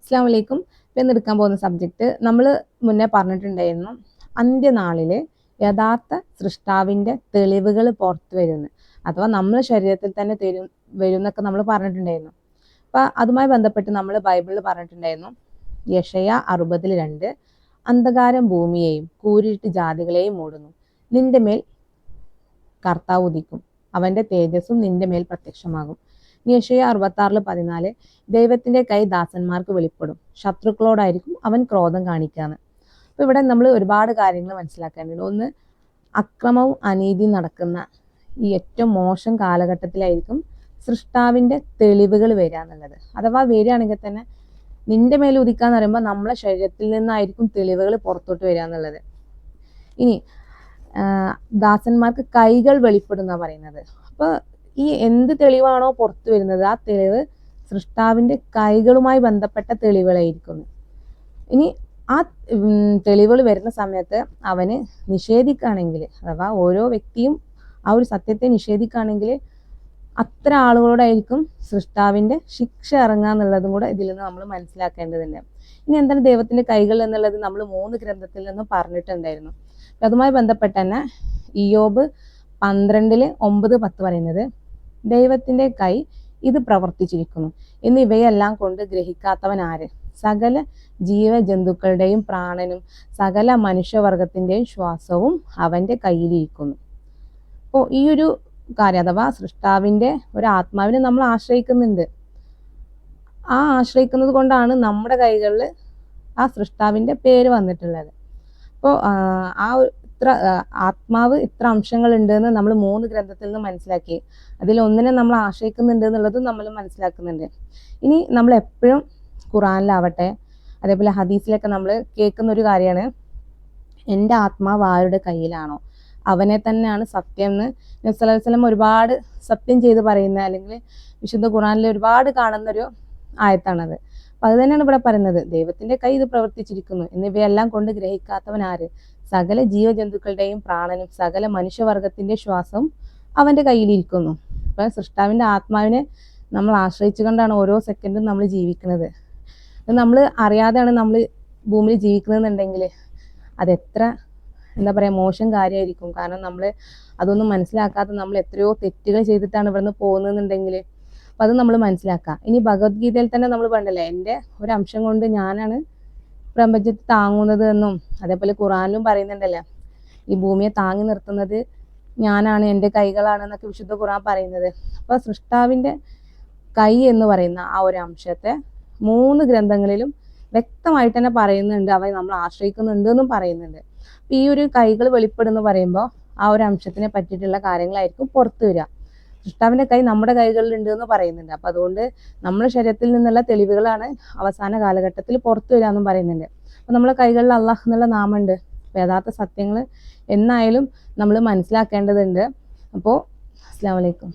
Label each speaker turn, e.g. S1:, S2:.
S1: അസ്സലാമു അലൈക്കും. ഇന്ന് എടുക്കാൻ പോകുന്ന സബ്ജക്റ്റ് നമ്മൾ മുന്നേ പറഞ്ഞിട്ടുണ്ടായിരുന്നു. അന്ത്യനാളിൽ യഥാർത്ഥ സൃഷ്ടാവിൻ്റെ തെളിവുകൾ പുറത്തു വരുന്നു, അഥവാ നമ്മുടെ ശരീരത്തിൽ തന്നെ വരുന്നൊക്കെ നമ്മൾ പറഞ്ഞിട്ടുണ്ടായിരുന്നു. അപ്പം അതുമായി ബന്ധപ്പെട്ട് നമ്മൾ ബൈബിളിൽ പറഞ്ഞിട്ടുണ്ടായിരുന്നു, യെശയ്യാ 60:2, അന്ധകാരം ഭൂമിയെയും കൂരിട്ട് ജാതികളെയും മൂടുന്നു, നിന്റെ മേൽ കർത്താവ് ഉദിക്കും, അവൻ്റെ തേജസ്സും നിന്റെ മേൽ പ്രത്യക്ഷമാകും. യെശയ്യാ 66:14, ദൈവത്തിൻ്റെ കൈ ദാസന്മാർക്ക് വെളിപ്പെടും, ശത്രുക്കളോടായിരിക്കും അവൻ ക്രോധം കാണിക്കാന്ന്. അപ്പോൾ ഇവിടെ നമ്മൾ ഒരുപാട് കാര്യങ്ങൾ മനസ്സിലാക്കേണ്ടതുണ്ട്. ഒന്ന്, അക്രമവും അനീതിയും നടക്കുന്ന ഈ ഏറ്റവും മോശം കാലഘട്ടത്തിലായിരിക്കും സൃഷ്ടാവിൻ്റെ തെളിവുകൾ വരിക എന്നുള്ളത്. അഥവാ വരികയാണെങ്കിൽ തന്നെ നിന്റെ മേൽ ഉദിക്കാന്ന് പറയുമ്പോൾ നമ്മളെ ശരീരത്തിൽ നിന്നായിരിക്കും തെളിവുകൾ പുറത്തോട്ട് വരിക എന്നുള്ളത്. ഇനി ദാസന്മാർക്ക് കൈകൾ വെളിപ്പെടുന്ന പറയുന്നത്. അപ്പോൾ ഈ എന്ത് തെളിവാണോ പുറത്തു വരുന്നത്, ആ തെളിവ് സൃഷ്ടാവിൻ്റെ കൈകളുമായി ബന്ധപ്പെട്ട തെളിവുകളായിരിക്കുന്നു. ഇനി ആ തെളിവുകൾ വരുന്ന സമയത്ത് അവന് നിഷേധിക്കുകയാണെങ്കിൽ, അഥവാ ഓരോ വ്യക്തിയും ആ ഒരു സത്യത്തെ നിഷേധിക്കുകയാണെങ്കിൽ അത്ര ആളുകളോടായിരിക്കും സൃഷ്ടാവിൻ്റെ ശിക്ഷ ഇറങ്ങുക എന്നുള്ളതും കൂടെ ഇതിൽ നിന്ന് നമ്മൾ മനസ്സിലാക്കേണ്ടതുണ്ട്. ഇനി എന്താണ് ദൈവത്തിൻ്റെ കൈകൾ എന്നുള്ളത് നമ്മൾ 3 ഗ്രന്ഥത്തിൽ നിന്ന് പറഞ്ഞിട്ടുണ്ടായിരുന്നു. അതുമായി ബന്ധപ്പെട്ട് തന്നെ ഇയ്യോബ് 12:9-10 പറയുന്നത്, ദൈവത്തിൻ്റെ കൈ ഇത് പ്രവർത്തിച്ചിരിക്കുന്നു എന്നിവയെല്ലാം കൊണ്ട് ഗ്രഹിക്കാത്തവൻ ആര്? സകല ജീവജന്തുക്കളുടെയും പ്രാണനും സകല മനുഷ്യവർഗത്തിൻ്റെയും ശ്വാസവും അവൻ്റെ കയ്യിലിരിക്കുന്നു. അപ്പോൾ ഈ ഒരു കാര്യം, അഥവാ സൃഷ്ടാവിൻ്റെ ഒരു ആത്മാവിനെ നമ്മൾ ആശ്രയിക്കുന്നുണ്ട്. ആ ആശ്രയിക്കുന്നത് കൊണ്ടാണ് നമ്മുടെ കൈകളിൽ ആ സൃഷ്ടാവിൻ്റെ പേര് വന്നിട്ടുള്ളത്. അപ്പോൾ ഇത്ര ആത്മാവ് ഇത്ര അംശങ്ങളുണ്ട് എന്ന് നമ്മൾ 3 ഗ്രന്ഥത്തിൽ നിന്ന് മനസ്സിലാക്കി. അതിലൊന്നിനെ നമ്മൾ ആശ്രയിക്കുന്നുണ്ട് എന്നുള്ളതും നമ്മൾ മനസ്സിലാക്കുന്നുണ്ട്. ഇനി നമ്മൾ എപ്പോഴും ഖുറാനിലാവട്ടെ അതേപോലെ ഹദീസിലൊക്കെ നമ്മൾ കേൾക്കുന്ന ഒരു കാര്യമാണ്, എൻ്റെ ആത്മാവ് ആരുടെ കയ്യിലാണോ അവനെ തന്നെയാണ് സത്യം എന്ന് നബി സല്ലല്ലാഹു അലൈഹി വസല്ലം ഒരുപാട് സത്യം ചെയ്ത് പറയുന്ന, അല്ലെങ്കിൽ വിശുദ്ധ ഖുറാനിൽ ഒരുപാട് കാണുന്നൊരു ആയത്താണത്. അപ്പം അത് തന്നെയാണ് ഇവിടെ പറയുന്നത്, ദൈവത്തിൻ്റെ കൈ ഇത് പ്രവർത്തിച്ചിരിക്കുന്നു എന്നിവയെല്ലാം കൊണ്ട് ഗ്രഹിക്കാത്തവൻ ആര്? സകല ജീവജന്തുക്കളുടെയും പ്രാണനും സകല മനുഷ്യവർഗത്തിൻ്റെ ശ്വാസവും അവൻ്റെ കയ്യിലിരിക്കുന്നു. അപ്പം സൃഷ്ടാവിൻ്റെ ആത്മാവിനെ നമ്മൾ ആശ്രയിച്ചുകൊണ്ടാണ് ഓരോ സെക്കൻഡും നമ്മൾ ജീവിക്കുന്നത്. നമ്മൾ അറിയാതെയാണ് നമ്മൾ ഭൂമിയിൽ ജീവിക്കുന്നതെന്നുണ്ടെങ്കിൽ അതെത്ര മോശം കാര്യമായിരിക്കും. കാരണം നമ്മൾ അതൊന്നും മനസ്സിലാക്കാതെ നമ്മൾ എത്രയോ തെറ്റുകൾ ചെയ്തിട്ടാണ് ഇവിടുന്ന് പോകുന്നതെന്നുണ്ടെങ്കിൽ അപ്പം അത് നമ്മൾ മനസ്സിലാക്കുക. ഇനി ഭഗവത്ഗീതയിൽ തന്നെ നമ്മൾ പറഞ്ഞല്ലേ, എൻ്റെ ഒരു അംശം കൊണ്ട് ഞാനാണ് പ്രപഞ്ചത്തെ താങ്ങുന്നത് എന്നും, അതേപോലെ ഖുറാനിലും പറയുന്നുണ്ടല്ലോ, ഈ ഭൂമിയെ താങ്ങി നിർത്തുന്നത് ഞാനാണ്, എൻ്റെ കൈകളാണെന്നൊക്കെ വിശുദ്ധ ഖുറാൻ പറയുന്നത്. അപ്പോൾ സൃഷ്ടാവിൻ്റെ കൈ എന്ന് പറയുന്ന ആ ഒരു അംശത്തെ 3 ഗ്രന്ഥങ്ങളിലും വ്യക്തമായിട്ട് തന്നെ പറയുന്നുണ്ട്, അവയെ നമ്മൾ ആശ്രയിക്കുന്നുണ്ട് എന്നും പറയുന്നുണ്ട്. ഈ ഒരു കൈകൾ വെളിപ്പെടുന്നു പറയുമ്പോൾ ആ ഒരു അംശത്തിനെ പറ്റിയിട്ടുള്ള കാര്യങ്ങളായിരിക്കും പുറത്തു വരിക. സൃഷ്ടാവിൻ്റെ കൈ നമ്മുടെ കൈകളിലുണ്ട് എന്ന് പറയുന്നുണ്ട്. അപ്പം അതുകൊണ്ട് നമ്മുടെ ശരീരത്തിൽ നിന്നുള്ള തെളിവുകളാണ് അവസാന കാലഘട്ടത്തിൽ പുറത്തു വരിക എന്നും പറയുന്നുണ്ട്. അപ്പം നമ്മളെ കൈകളിൽ അള്ളാഹ് എന്നുള്ള നാമമുണ്ട്. യഥാർത്ഥ സത്യങ്ങൾ എന്നായാലും നമ്മൾ മനസ്സിലാക്കേണ്ടതുണ്ട്. അപ്പോൾ അസ്സലാമു അലൈക്കും.